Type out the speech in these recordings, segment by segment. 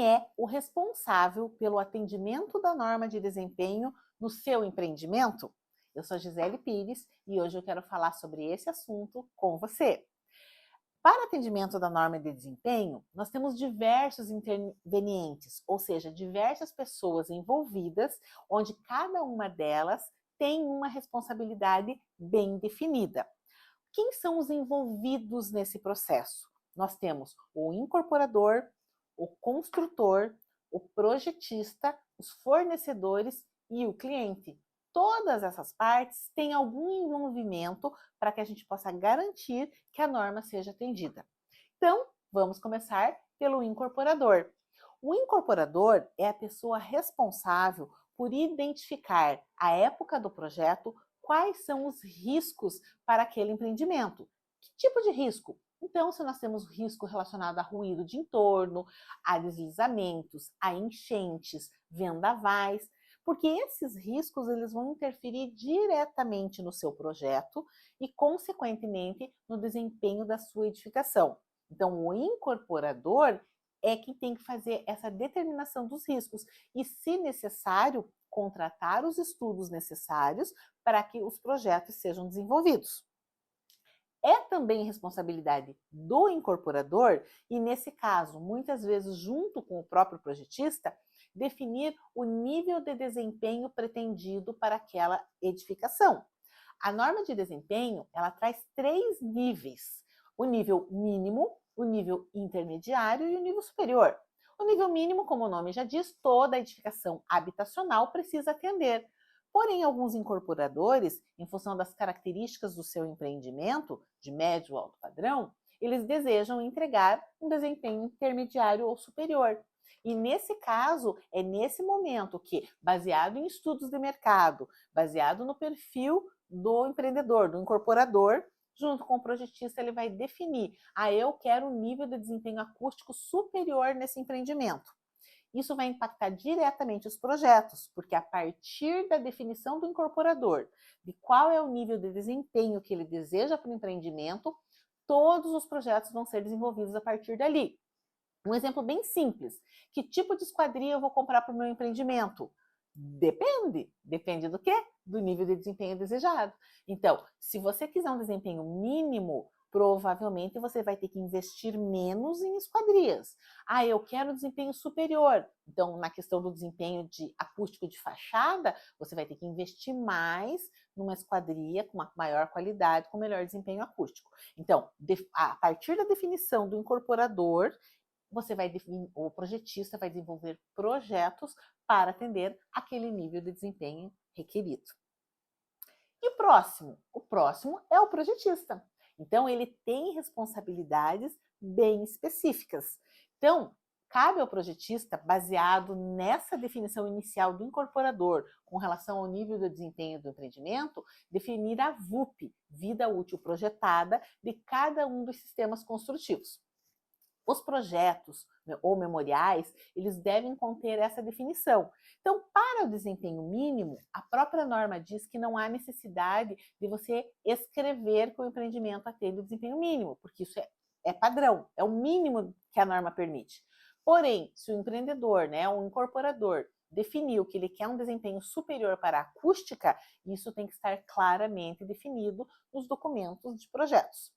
Quem é o responsável pelo atendimento da norma de desempenho no seu empreendimento? Eu sou Gisele Pires e hoje eu quero falar sobre esse assunto com você. Para atendimento da norma de desempenho, nós temos diversos intervenientes, ou seja, diversas pessoas envolvidas, onde cada uma delas tem uma responsabilidade bem definida. Quem são os envolvidos nesse processo? Nós temos o incorporador, o construtor, o projetista, os fornecedores e o cliente. Todas essas partes têm algum envolvimento para que a gente possa garantir que a norma seja atendida. Então, vamos começar pelo incorporador. O incorporador é a pessoa responsável por identificar a época do projeto, quais são os riscos para aquele empreendimento. Que tipo de risco? Então, se nós temos risco relacionado a ruído de entorno, a deslizamentos, a enchentes, vendavais, porque esses riscos eles vão interferir diretamente no seu projeto e, consequentemente, no desempenho da sua edificação. Então, o incorporador é quem tem que fazer essa determinação dos riscos e, se necessário, contratar os estudos necessários para que os projetos sejam desenvolvidos. É também responsabilidade do incorporador, e nesse caso, muitas vezes junto com o próprio projetista, definir o nível de desempenho pretendido para aquela edificação. A norma de desempenho, ela traz 3 níveis: o nível mínimo, o nível intermediário e o nível superior. O nível mínimo, como o nome já diz, toda edificação habitacional precisa atender. Porém, alguns incorporadores, em função das características do seu empreendimento, de médio ou alto padrão, eles desejam entregar um desempenho intermediário ou superior. E nesse caso, é nesse momento que, baseado em estudos de mercado, baseado no perfil do empreendedor, do incorporador, junto com o projetista, ele vai definir: eu quero um nível de desempenho acústico superior nesse empreendimento. Isso vai impactar diretamente os projetos, porque a partir da definição do incorporador, de qual é o nível de desempenho que ele deseja para o empreendimento, todos os projetos vão ser desenvolvidos a partir dali. Um exemplo bem simples: que tipo de esquadria eu vou comprar para o meu empreendimento? Depende do quê? Do nível de desempenho desejado. Então, se você quiser um desempenho mínimo, provavelmente você vai ter que investir menos em esquadrias. Eu quero desempenho superior. Então, na questão do desempenho de acústico de fachada, você vai ter que investir mais numa esquadria com uma maior qualidade, com melhor desempenho acústico. Então, a partir da definição do incorporador, o projetista vai desenvolver projetos para atender aquele nível de desempenho requerido. E o próximo? O próximo é o projetista. Então, ele tem responsabilidades bem específicas. Então, cabe ao projetista, baseado nessa definição inicial do incorporador com relação ao nível de desempenho do empreendimento, definir a VUP, vida útil projetada, de cada um dos sistemas construtivos. Os projetos ou memoriais, eles devem conter essa definição. Então, para o desempenho mínimo, a própria norma diz que não há necessidade de você escrever que o empreendimento atende o desempenho mínimo, porque isso é padrão, é o mínimo que a norma permite. Porém, se o empreendedor, o incorporador, definiu que ele quer um desempenho superior para a acústica, isso tem que estar claramente definido nos documentos de projetos.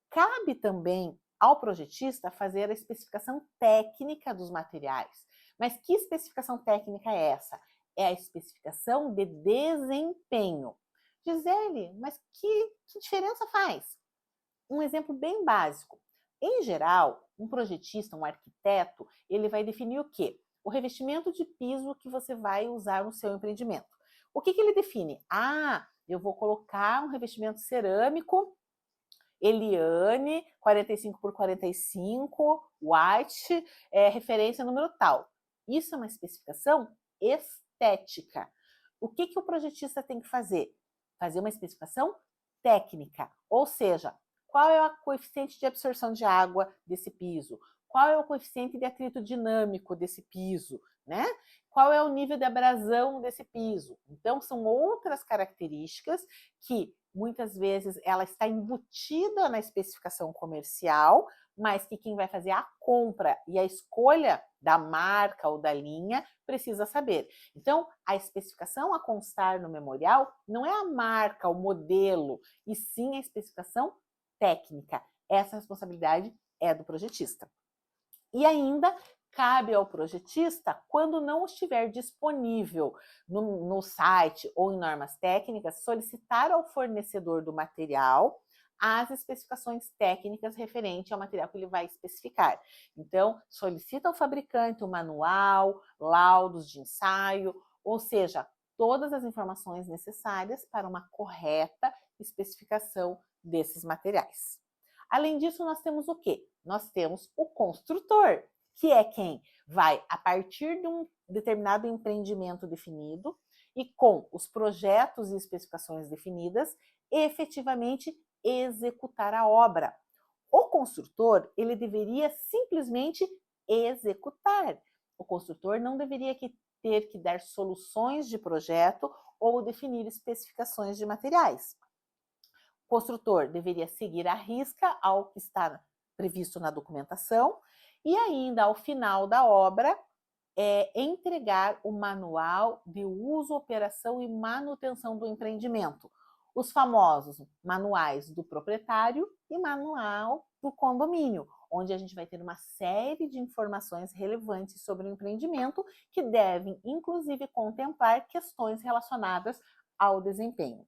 Cabe também ao projetista fazer a especificação técnica dos materiais. Mas que especificação técnica é essa? É a especificação de desempenho. Gisele, mas que diferença faz? Um exemplo bem básico. Em geral, um projetista, um arquiteto, ele vai definir o quê? O revestimento de piso que você vai usar no seu empreendimento. O que ele define? Eu vou colocar um revestimento cerâmico Eliane, 45 por 45, White, referência número tal. Isso é uma especificação estética. O que o projetista tem que fazer? Fazer uma especificação técnica, ou seja, qual é o coeficiente de absorção de água desse piso? Qual é o coeficiente de atrito dinâmico desse piso? Qual é o nível de abrasão desse piso? Então, são outras características que muitas vezes ela está embutida na especificação comercial, mas que quem vai fazer a compra e a escolha da marca ou da linha precisa saber. Então, a especificação a constar no memorial não é a marca, o modelo, e sim a especificação técnica. Essa responsabilidade é do projetista. E ainda cabe ao projetista, quando não estiver disponível no site ou em normas técnicas, solicitar ao fornecedor do material as especificações técnicas referentes ao material que ele vai especificar. Então, solicita ao fabricante o manual, laudos de ensaio, ou seja, todas as informações necessárias para uma correta especificação desses materiais. Além disso, nós temos o quê? Nós temos o construtor, que é quem vai, a partir de um determinado empreendimento definido e com os projetos e especificações definidas, efetivamente executar a obra. O construtor, ele deveria simplesmente executar. O construtor não deveria ter que dar soluções de projeto ou definir especificações de materiais. O construtor deveria seguir à risca ao que está previsto na documentação e ainda, ao final da obra, entregar o manual de uso, operação e manutenção do empreendimento. Os famosos manuais do proprietário e manual do condomínio, onde a gente vai ter uma série de informações relevantes sobre o empreendimento que devem, inclusive, contemplar questões relacionadas ao desempenho.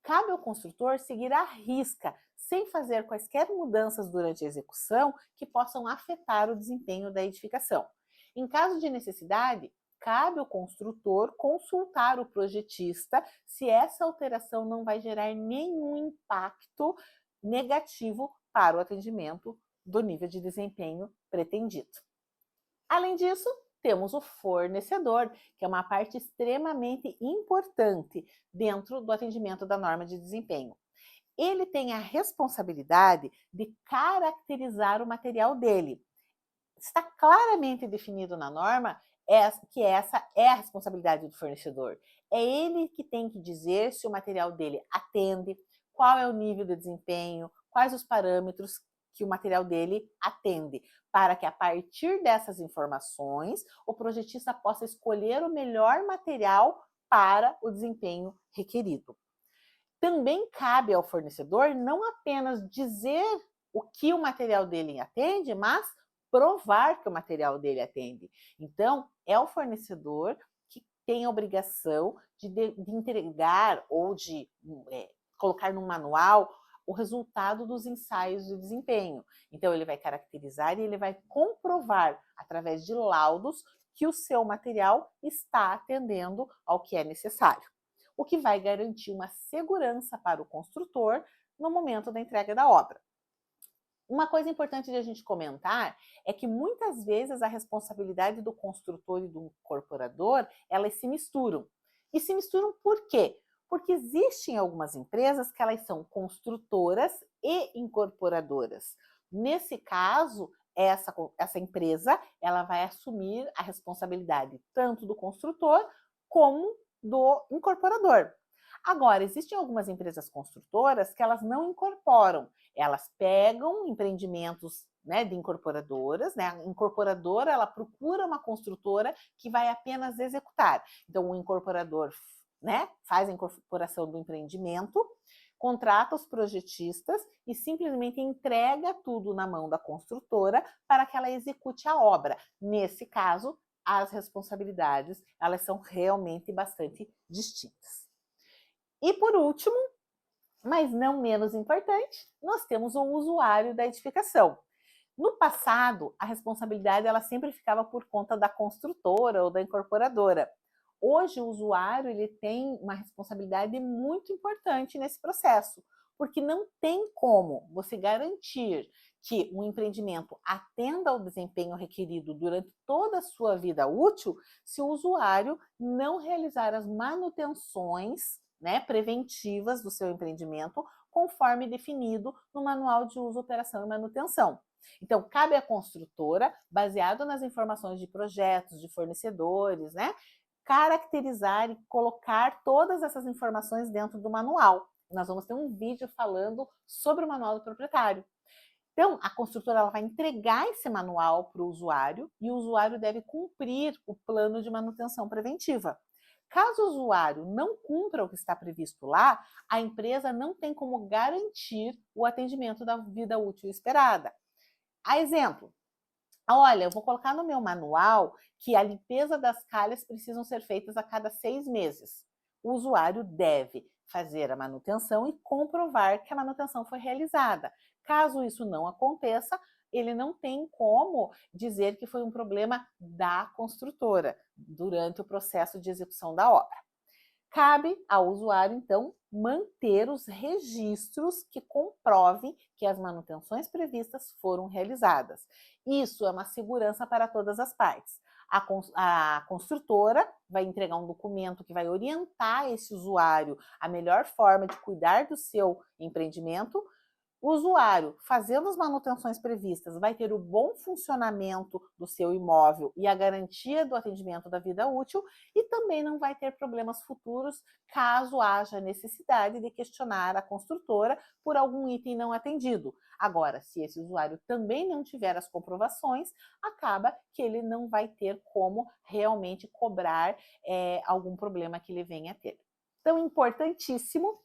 Cabe ao construtor seguir à risca, sem fazer quaisquer mudanças durante a execução que possam afetar o desempenho da edificação. Em caso de necessidade, cabe ao construtor consultar o projetista se essa alteração não vai gerar nenhum impacto negativo para o atendimento do nível de desempenho pretendido. Além disso, temos o fornecedor, que é uma parte extremamente importante dentro do atendimento da norma de desempenho. Ele tem a responsabilidade de caracterizar o material dele. Está claramente definido na norma que essa é a responsabilidade do fornecedor. É ele que tem que dizer se o material dele atende, qual é o nível de desempenho, quais os parâmetros que o material dele atende, para que a partir dessas informações o projetista possa escolher o melhor material para o desempenho requerido. Também cabe ao fornecedor não apenas dizer o que o material dele atende, mas provar que o material dele atende. Então, é o fornecedor que tem a obrigação de entregar ou de colocar no manual o resultado dos ensaios de desempenho. Então, ele vai caracterizar e ele vai comprovar, através de laudos, que o seu material está atendendo ao que é necessário, o que vai garantir uma segurança para o construtor no momento da entrega da obra. Uma coisa importante de a gente comentar é que muitas vezes a responsabilidade do construtor e do incorporador, elas se misturam. E se misturam por quê? Porque existem algumas empresas que elas são construtoras e incorporadoras. Nesse caso, essa empresa ela vai assumir a responsabilidade tanto do construtor como do incorporador. Agora, existem algumas empresas construtoras que elas não incorporam. Elas pegam empreendimentos, né, de incorporadoras, né? A incorporadora ela procura uma construtora que vai apenas executar. Então, o incorporador, né, faz a incorporação do empreendimento, contrata os projetistas e simplesmente entrega tudo na mão da construtora para que ela execute a obra. Nesse caso, as responsabilidades elas são realmente bastante distintas. E por último, mas não menos importante, nós temos o usuário da edificação. No passado, a responsabilidade ela sempre ficava por conta da construtora ou da incorporadora. Hoje, o usuário ele tem uma responsabilidade muito importante nesse processo, porque não tem como você garantir que um empreendimento atenda ao desempenho requerido durante toda a sua vida útil se o usuário não realizar as manutenções, né, preventivas do seu empreendimento, conforme definido no Manual de Uso, Operação e Manutenção. Então, cabe à construtora, baseado nas informações de projetos, de fornecedores, né, caracterizar e colocar todas essas informações dentro do manual. nós vamos ter um vídeo falando sobre o manual do proprietário. Então, a construtora ela vai entregar esse manual para o usuário e o usuário deve cumprir o plano de manutenção preventiva. Caso o usuário não cumpra o que está previsto lá, a empresa não tem como garantir o atendimento da vida útil esperada. A exemplo, olha, eu vou colocar no meu manual que a limpeza das calhas precisam ser feitas a cada 6 meses. O usuário deve fazer a manutenção e comprovar que a manutenção foi realizada. Caso isso não aconteça, ele não tem como dizer que foi um problema da construtora durante o processo de execução da obra. Cabe ao usuário, então, manter os registros que comprovem que as manutenções previstas foram realizadas. Isso é uma segurança para todas as partes. A construtora vai entregar um documento que vai orientar esse usuário a melhor forma de cuidar do seu empreendimento. O usuário, fazendo as manutenções previstas, vai ter o bom funcionamento do seu imóvel e a garantia do atendimento da vida útil e também não vai ter problemas futuros caso haja necessidade de questionar a construtora por algum item não atendido. Agora, se esse usuário também não tiver as comprovações, acaba que ele não vai ter como realmente cobrar algum problema que ele venha a ter. Então, importantíssimo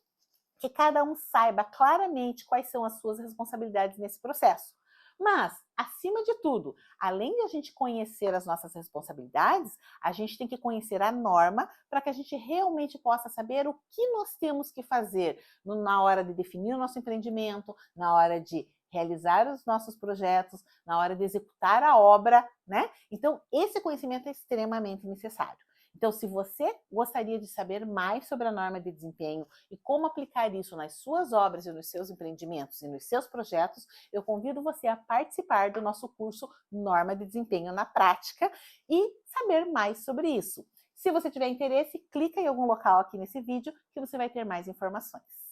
que cada um saiba claramente quais são as suas responsabilidades nesse processo. Mas, acima de tudo, além de a gente conhecer as nossas responsabilidades, a gente tem que conhecer a norma para que a gente realmente possa saber o que nós temos que fazer na hora de definir o nosso empreendimento, na hora de realizar os nossos projetos, na hora de executar a obra, né? Então, esse conhecimento é extremamente necessário. Então, se você gostaria de saber mais sobre a norma de desempenho e como aplicar isso nas suas obras e nos seus empreendimentos e nos seus projetos, eu convido você a participar do nosso curso Norma de Desempenho na Prática e saber mais sobre isso. Se você tiver interesse, clica em algum local aqui nesse vídeo que você vai ter mais informações.